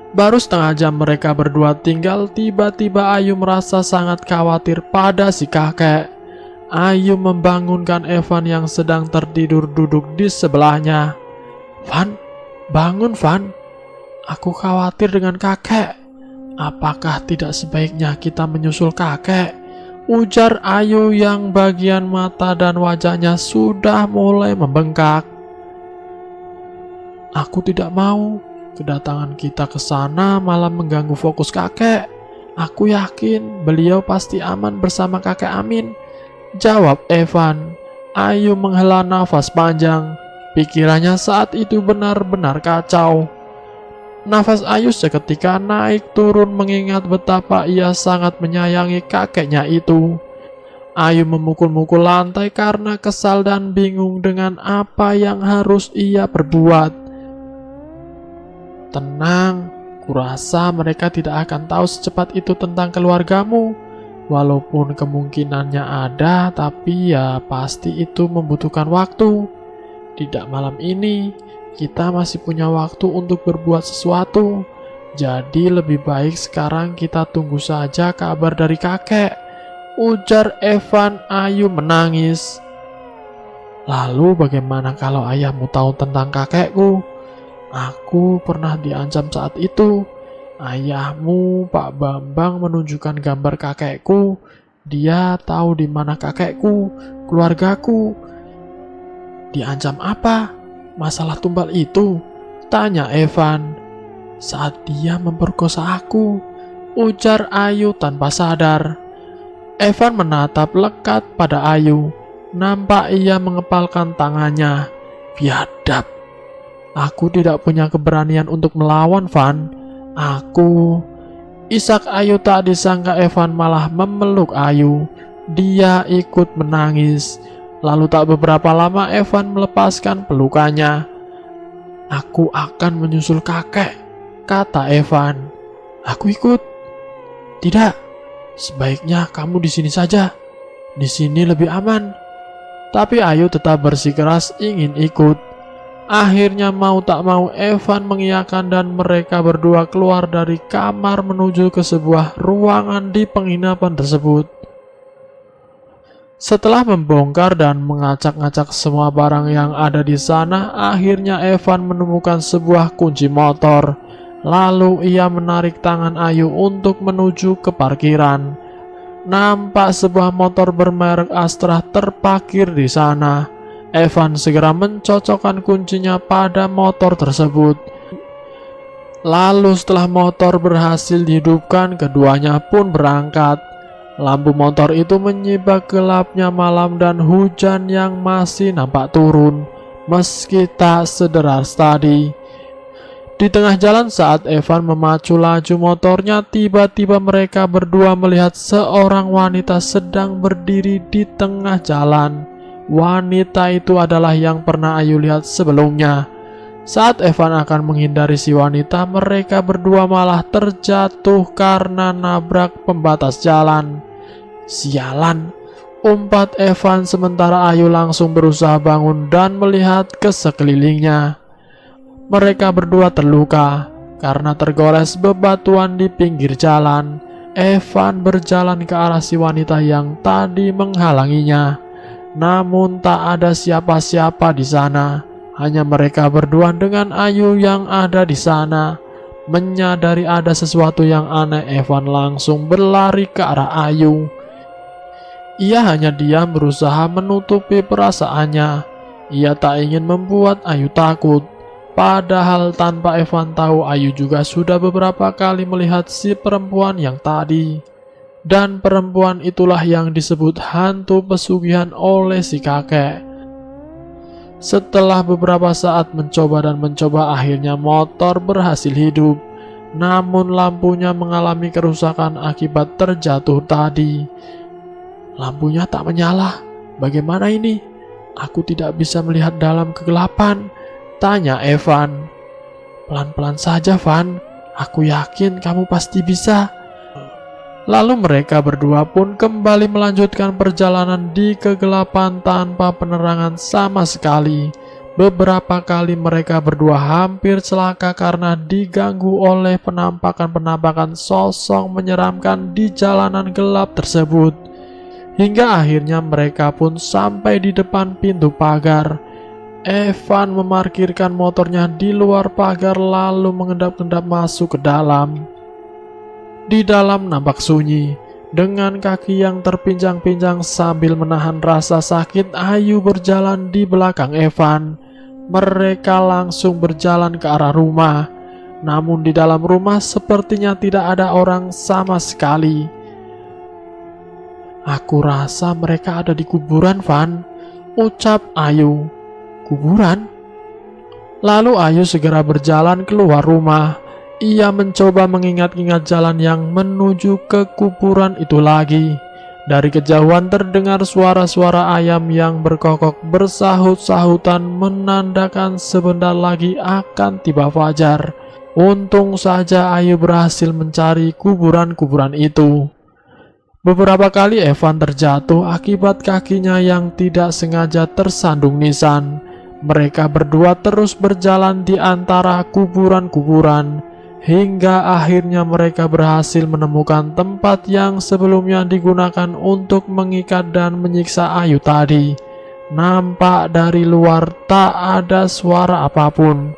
Baru setengah jam mereka berdua tinggal, tiba-tiba Ayu merasa sangat khawatir pada si kakek. Ayu membangunkan Evan yang sedang tertidur duduk di sebelahnya. "Van, bangun Van. Aku khawatir dengan kakek. Apakah tidak sebaiknya kita menyusul kakek?" ujar Ayu yang bagian mata dan wajahnya sudah mulai membengkak. "Aku tidak mau. Kedatangan kita ke sana malah mengganggu fokus kakek. Aku yakin beliau pasti aman bersama kakek Amin," jawab Evan. Ayu menghela nafas panjang. Pikirannya saat itu benar-benar kacau. Nafas Ayu seketika naik turun mengingat betapa ia sangat menyayangi kakeknya itu. Ayu memukul-mukul lantai karena kesal dan bingung dengan apa yang harus ia perbuat. "Tenang, kurasa mereka tidak akan tahu secepat itu tentang keluargamu. Walaupun kemungkinannya ada, tapi ya pasti itu membutuhkan waktu. Tidak malam ini, kita masih punya waktu untuk berbuat sesuatu. Jadi lebih baik sekarang kita tunggu saja kabar dari kakek," ujar Evan. Ayu menangis. "Lalu bagaimana kalau ayahmu tahu tentang kakekku? Aku pernah diancam saat itu. Ayahmu, Pak Bambang, menunjukkan gambar kakekku. Dia tahu di mana kakekku, keluargaku." "Diancam apa? Masalah tumbal itu?" tanya Evan. "Saat dia memperkosa aku," ujar Ayu tanpa sadar. Evan menatap lekat pada Ayu. Nampak ia mengepalkan tangannya. "Biadab. Aku tidak punya keberanian untuk melawan, Van. Aku..." Isak Ayu tak disangka Evan malah memeluk Ayu. Dia ikut menangis. Lalu tak beberapa lama Evan melepaskan pelukannya. "Aku akan menyusul kakek," kata Evan. "Aku ikut." "Tidak, sebaiknya kamu di sini saja. Di sini lebih aman." Tapi Ayu tetap bersikeras ingin ikut. Akhirnya mau tak mau Evan mengiyakan dan mereka berdua keluar dari kamar menuju ke sebuah ruangan di penginapan tersebut. Setelah membongkar dan mengacak-ngacak semua barang yang ada di sana, akhirnya Evan menemukan sebuah kunci motor. Lalu ia menarik tangan Ayu untuk menuju ke parkiran. Nampak sebuah motor bermerek Astra terparkir di sana. Evan segera mencocokkan kuncinya pada motor tersebut. Lalu setelah motor berhasil dihidupkan, keduanya pun berangkat. Lampu motor itu menyibak gelapnya malam dan hujan yang masih nampak turun, meski tak sederas tadi. Di tengah jalan saat Evan memacu laju motornya, tiba-tiba mereka berdua melihat seorang wanita sedang berdiri di tengah jalan. Wanita itu adalah yang pernah Ayu lihat sebelumnya. Saat Evan akan menghindari si wanita, mereka berdua malah terjatuh karena nabrak pembatas jalan. "Sialan," umpat Evan sementara Ayu langsung berusaha bangun dan melihat ke sekelilingnya. Mereka berdua terluka karena tergores bebatuan di pinggir jalan. Evan berjalan ke arah si wanita yang tadi menghalanginya. Namun tak ada siapa-siapa di sana, hanya mereka berdua dengan Ayu yang ada di sana. Menyadari ada sesuatu yang aneh, Evan langsung berlari ke arah Ayu. Ia hanya diam berusaha menutupi perasaannya. Ia tak ingin membuat Ayu takut. Padahal tanpa Evan tahu, Ayu juga sudah beberapa kali melihat si perempuan yang tadi. Dan perempuan itulah yang disebut hantu pesugihan oleh si kakek. Setelah beberapa saat mencoba dan mencoba, akhirnya motor berhasil hidup. namun lampunya mengalami kerusakan akibat terjatuh tadi. Lampunya tak menyala. Bagaimana ini? Aku tidak bisa melihat dalam kegelapan, tanya Evan. Pelan-pelan saja, Van. Aku yakin kamu pasti bisa. Lalu mereka berdua pun kembali melanjutkan perjalanan di kegelapan tanpa penerangan sama sekali. Beberapa kali mereka berdua hampir celaka karena diganggu oleh penampakan-penampakan sosok menyeramkan di jalanan gelap tersebut. Hingga akhirnya mereka pun sampai di depan pintu pagar. Evan memarkirkan motornya di luar pagar lalu mengendap-endap masuk ke dalam. Di dalam nampak sunyi. Dengan kaki yang terpinjang-pinjang sambil menahan rasa sakit, Ayu berjalan di belakang Evan. Mereka langsung berjalan ke arah rumah. Namun di dalam rumah sepertinya tidak ada orang sama sekali. Aku rasa mereka ada di kuburan, Van, ucap Ayu. Kuburan? Lalu Ayu segera berjalan keluar rumah. Ia mencoba mengingat-ingat jalan yang menuju ke kuburan itu lagi. Dari kejauhan terdengar suara-suara ayam yang berkokok bersahut-sahutan menandakan sebentar lagi akan tiba fajar. Untung saja Ayu berhasil mencari kuburan-kuburan itu. Beberapa kali Evan terjatuh akibat kakinya yang tidak sengaja tersandung nisan. Mereka berdua terus berjalan di antara kuburan-kuburan. Hingga akhirnya mereka berhasil menemukan tempat yang sebelumnya digunakan untuk mengikat dan menyiksa Ayu tadi. Nampak dari luar tak ada suara apapun.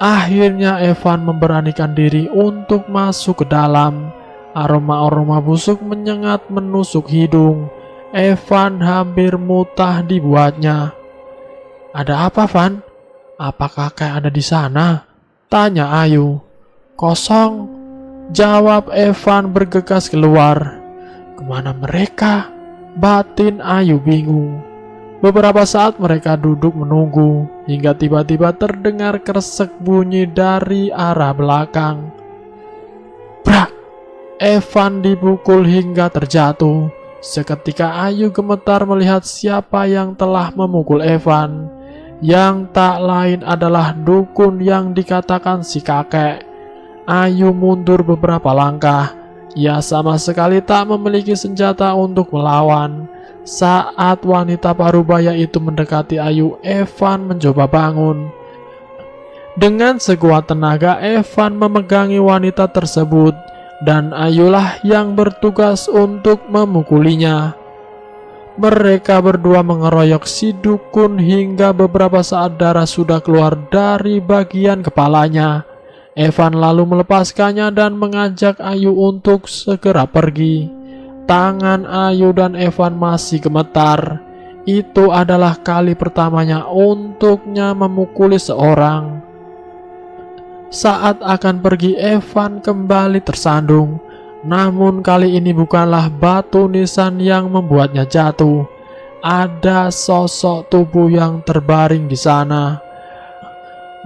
Akhirnya Evan memberanikan diri untuk masuk ke dalam. Aroma-aroma busuk menyengat menusuk hidung. Evan hampir mutah dibuatnya. Ada apa, Van? Apakah kakek ada di sana? Tanya Ayu. Kosong, jawab Evan bergegas keluar. Kemana mereka? Batin Ayu bingung. Beberapa saat mereka duduk menunggu, hingga tiba-tiba terdengar kresek bunyi dari arah belakang. Brak! Evan dipukul hingga terjatuh. Seketika Ayu gemetar melihat siapa yang telah memukul Evan. Yang tak lain adalah dukun yang dikatakan si kakek. Ayu mundur beberapa langkah. Ia sama sekali tak memiliki senjata untuk melawan. Saat wanita parubaya itu mendekati Ayu, Evan mencoba bangun. Dengan sekuat tenaga, Evan memegangi wanita tersebut, dan Ayulah yang bertugas untuk memukulinya. Mereka berdua mengeroyok si dukun hingga beberapa saat darah sudah keluar dari bagian kepalanya. Evan lalu melepaskannya dan mengajak Ayu untuk segera pergi. Tangan Ayu dan Evan masih gemetar. Itu adalah kali pertamanya untuknya memukuli seorang. Saat akan pergi, Evan kembali tersandung. Namun kali ini bukanlah batu nisan yang membuatnya jatuh. Ada sosok tubuh yang terbaring di sana.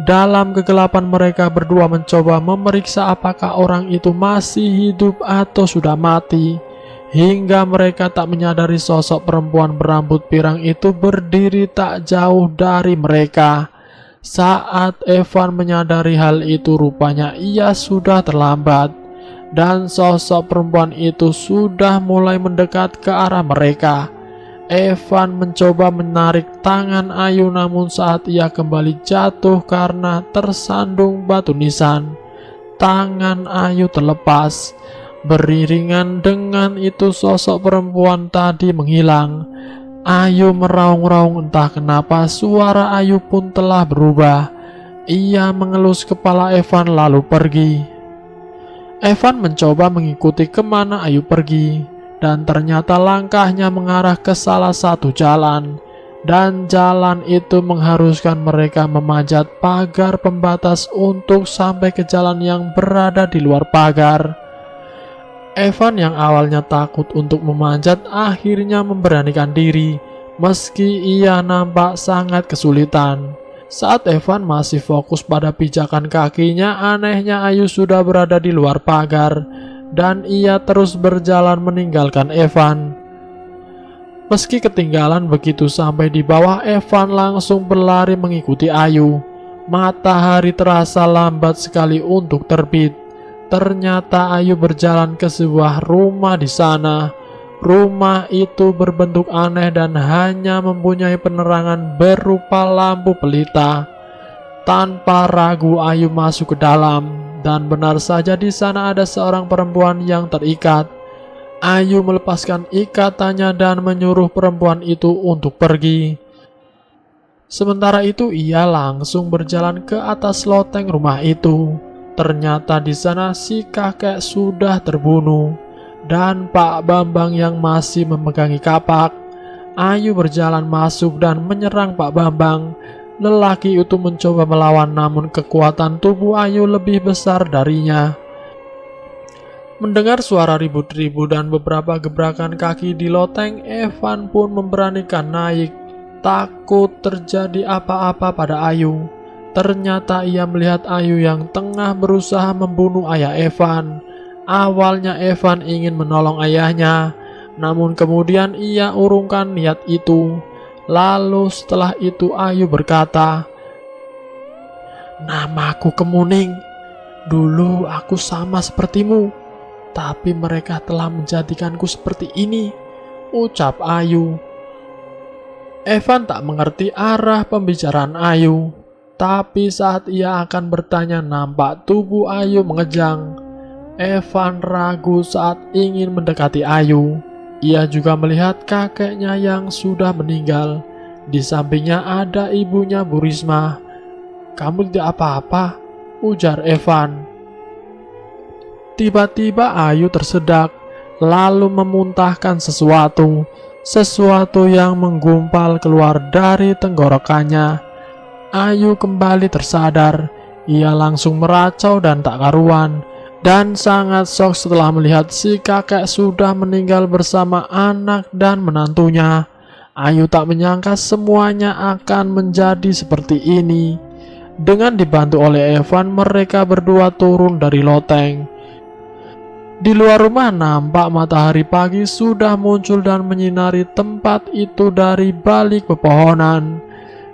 Dalam kegelapan mereka berdua mencoba memeriksa apakah orang itu masih hidup atau sudah mati. Hingga mereka tak menyadari sosok perempuan berambut pirang itu berdiri tak jauh dari mereka. Saat Evan menyadari hal itu, rupanya ia sudah terlambat. Dan sosok perempuan itu sudah mulai mendekat ke arah mereka. Evan mencoba menarik tangan Ayu, namun saat ia kembali jatuh karena tersandung batu nisan, tangan Ayu terlepas. Beriringan dengan itu sosok perempuan tadi menghilang. Ayu meraung-raung, entah kenapa suara Ayu pun telah berubah. Ia mengelus kepala Evan lalu pergi. Evan mencoba mengikuti kemana Ayu pergi, dan ternyata langkahnya mengarah ke salah satu jalan, dan jalan itu mengharuskan mereka memanjat pagar pembatas untuk sampai ke jalan yang berada di luar pagar. Evan yang awalnya takut untuk memanjat akhirnya memberanikan diri, meski ia nampak sangat kesulitan. Saat Evan masih fokus pada pijakan kakinya, anehnya Ayu sudah berada di luar pagar dan ia terus berjalan meninggalkan Evan. Meski ketinggalan begitu sampai di bawah, Evan langsung berlari mengikuti Ayu. Matahari terasa lambat sekali untuk terbit. Ternyata Ayu berjalan ke sebuah rumah di sana. Rumah itu berbentuk aneh dan hanya mempunyai penerangan berupa lampu pelita. Tanpa ragu Ayu masuk ke dalam dan benar saja di sana ada seorang perempuan yang terikat. Ayu melepaskan ikatannya dan menyuruh perempuan itu untuk pergi. Sementara itu ia langsung berjalan ke atas loteng rumah itu. Ternyata di sana si kakek sudah terbunuh dan Pak Bambang yang masih memegangi kapak. Ayu berjalan masuk dan menyerang Pak Bambang. Lelaki itu mencoba melawan namun kekuatan tubuh Ayu lebih besar darinya. Mendengar suara ribut-ribut dan beberapa gebrakan kaki di loteng, Evan pun memberanikan naik. Takut terjadi apa-apa pada Ayu. Ternyata ia melihat Ayu yang tengah berusaha membunuh ayah Evan. Awalnya Evan ingin menolong ayahnya, namun kemudian ia urungkan niat itu. Lalu setelah itu Ayu berkata, "Namaku Kemuning. Dulu aku sama sepertimu, tapi mereka telah menjadikanku seperti ini," ucap Ayu. Evan tak mengerti arah pembicaraan Ayu, tapi saat ia akan bertanya nampak tubuh Ayu mengejang. Evan ragu saat ingin mendekati Ayu. Ia juga melihat kakeknya yang sudah meninggal. Di sampingnya ada ibunya Bu Risma. "Kamu tidak apa-apa?" ujar Evan. Tiba-tiba Ayu tersedak, lalu memuntahkan sesuatu yang menggumpal keluar dari tenggorokannya. Ayu kembali tersadar. Ia langsung meracau dan tak karuan, dan sangat shock setelah melihat si kakek sudah meninggal bersama anak dan menantunya. Ayu tak menyangka semuanya akan menjadi seperti ini. Dengan dibantu oleh Evan, mereka berdua turun dari loteng. Di luar rumah nampak matahari pagi sudah muncul dan menyinari tempat itu dari balik pepohonan.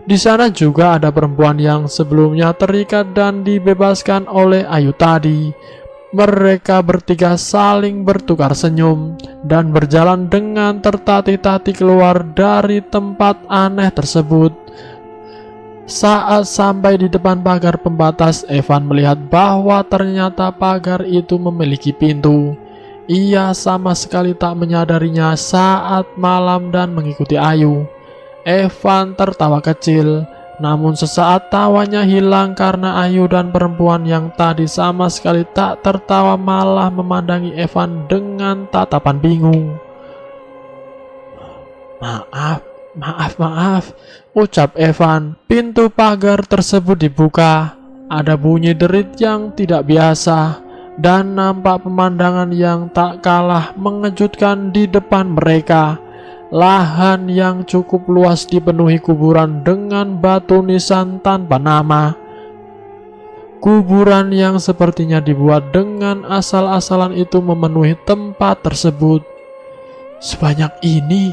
Di sana juga ada perempuan yang sebelumnya terikat dan dibebaskan oleh Ayu tadi. Mereka bertiga saling bertukar senyum dan berjalan dengan tertatih-tatih keluar dari tempat aneh tersebut. Saat sampai di depan pagar pembatas, Evan melihat bahwa ternyata pagar itu memiliki pintu. Ia sama sekali tak menyadarinya saat malam dan mengikuti Ayu. Evan tertawa kecil. Namun sesaat tawanya hilang karena Ayu dan perempuan yang tadi sama sekali tak tertawa malah memandangi Evan dengan tatapan bingung. Maaf, ucap Evan. Pintu pagar tersebut dibuka. Ada bunyi derit yang tidak biasa dan nampak pemandangan yang tak kalah mengejutkan di depan mereka. Lahan yang cukup luas dipenuhi kuburan dengan batu nisan tanpa nama. Kuburan yang sepertinya dibuat dengan asal-asalan itu memenuhi tempat tersebut. "Sebanyak ini,"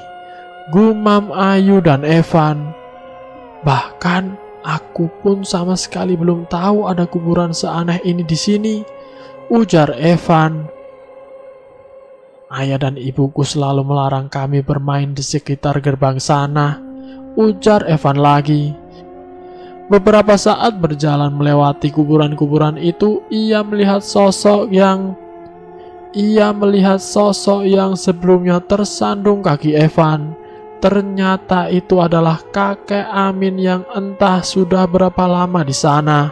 gumam Ayu dan Evan. "Bahkan aku pun sama sekali belum tahu ada kuburan seaneh ini di sini," ujar Evan. "Ayah dan ibuku selalu melarang kami bermain di sekitar gerbang sana," ujar Evan lagi. Beberapa saat berjalan melewati kuburan-kuburan itu, ia melihat sosok yang sebelumnya tersandung kaki Evan. Ternyata itu adalah kakek Amin yang entah sudah berapa lama di sana.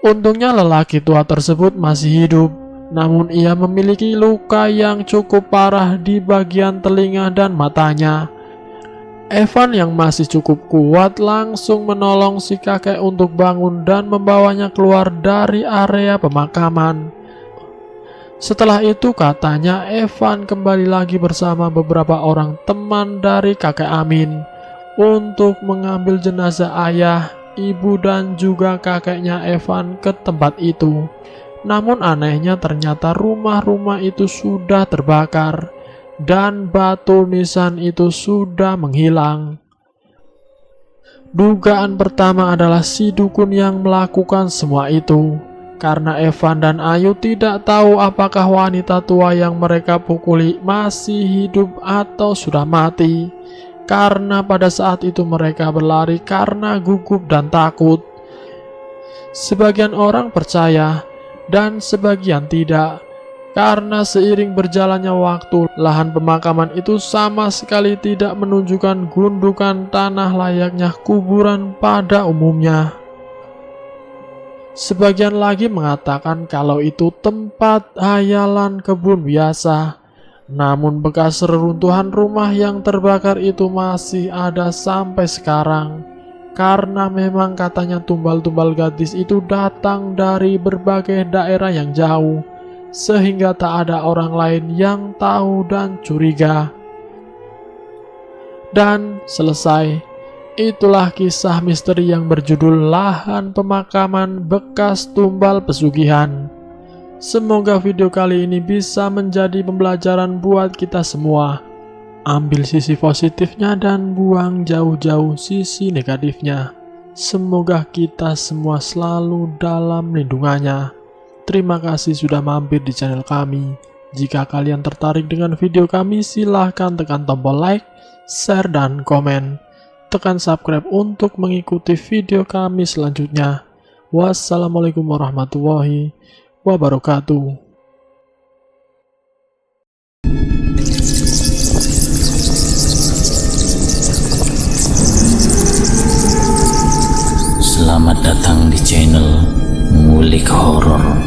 Untungnya lelaki tua tersebut masih hidup. Namun ia memiliki luka yang cukup parah di bagian telinga dan matanya. Evan yang masih cukup kuat langsung menolong si kakek untuk bangun dan membawanya keluar dari area pemakaman. Setelah itu katanya Evan kembali lagi bersama beberapa orang teman dari kakek Amin untuk mengambil jenazah ayah, ibu dan juga kakeknya Evan ke tempat itu. Namun anehnya ternyata rumah-rumah itu sudah terbakar dan batu nisan itu sudah menghilang. Dugaan pertama adalah si dukun yang melakukan semua itu, karena Evan dan Ayu tidak tahu apakah wanita tua yang mereka pukuli masih hidup atau sudah mati, karena pada saat itu mereka berlari karena gugup dan takut. Sebagian orang percaya dan sebagian tidak, karena seiring berjalannya waktu, lahan pemakaman itu sama sekali tidak menunjukkan gundukan tanah layaknya kuburan pada umumnya. Sebagian lagi mengatakan kalau itu tempat hayalan kebun biasa. Namun bekas reruntuhan rumah yang terbakar itu masih ada sampai sekarang. Karena memang katanya tumbal-tumbal gadis itu datang dari berbagai daerah yang jauh, sehingga tak ada orang lain yang tahu dan curiga. Dan selesai. Itulah kisah misteri yang berjudul Lahan Pemakaman Bekas Tumbal Pesugihan. Semoga video kali ini bisa menjadi pembelajaran buat kita semua. Ambil sisi positifnya dan buang jauh-jauh sisi negatifnya. Semoga kita semua selalu dalam lindungannya. Terima kasih sudah mampir di channel kami. Jika kalian tertarik dengan video kami, silahkan tekan tombol like, share, dan komen. Tekan subscribe untuk mengikuti video kami selanjutnya. Wassalamualaikum warahmatullahi wabarakatuh. Selamat datang di channel Ngulik Horor.